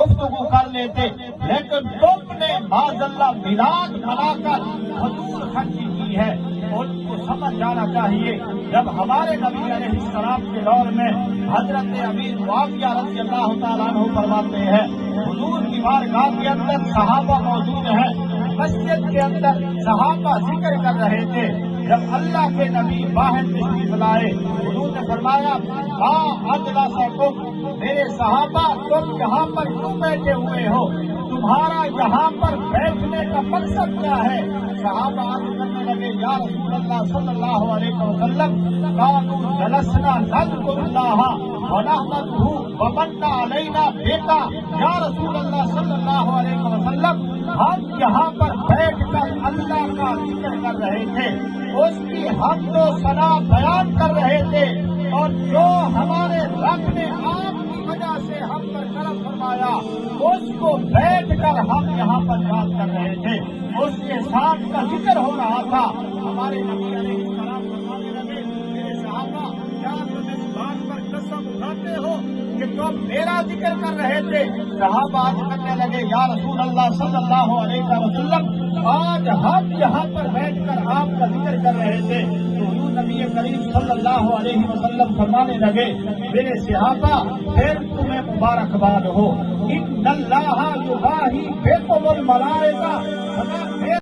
گفتگو کر لیتے، لیکن تم نے معاذ اللہ میلاد منا کر فضول خرچی کی ہے۔ ان کو سمجھ جانا چاہیے، جب ہمارے نبی علیہ السلام کے دور میں حضرت امیر معاویہ رضی اللہ تعالیٰ عنہ فرماتے ہیں، حضور کی بارگاہ کے اندر صحابہ موجود ہیں، مسجد کے اندر صحابہ ذکر کر رہے تھے، جب اللہ کے نبی باہر تشریف لائے، حضور نے فرمایا ماں اجلسکم، میرے صحابہ تم یہاں پر کیوں بیٹھے ہوئے ہو؟ تمہارا یہاں پر بیٹھنے کا مقصد کیا ہے؟ صحابہ عرض کرنے لگے یا رسول اللہ صلی اللہ علیہ وسلم قالوا جلسنا نذکر اللہ ونحمده ومن علینا بک، یا رسول اللہ صلی اللہ علیہ وسلم ہم یہاں پر بیٹھ کر اللہ کا ذکر کر رہے تھے، اس کی حمد و ثنا بیان کر رہے تھے، اور جو ہمارے رب نے آپ کی وجہ سے ہم پر کرم فرمایا اس کو بیٹھ کر ہم یہاں پر یاد کر رہے تھے، اس کے ساتھ کا ذکر ہو رہا تھا۔ ہمارے نبی علیہ السلام فرمانے لگے میرے صحابہ کیا تم اس بات پر قسم اٹھاتے ہو کہ تم میرا ذکر کر رہے تھے؟ صحابہ عرض کرنے لگے یا رسول اللہ صلی اللہ علیہ وسلم آج ہم یہاں پر بیٹھ کر آپ کا ذکر کر رہے تھے۔ تو حضور نبی کریم صلی اللہ علیہ وسلم فرمانے لگے میرے صحابہ پھر تمہیں مبارکباد ہو، ان اللہ یباہی بکم الملائکہ،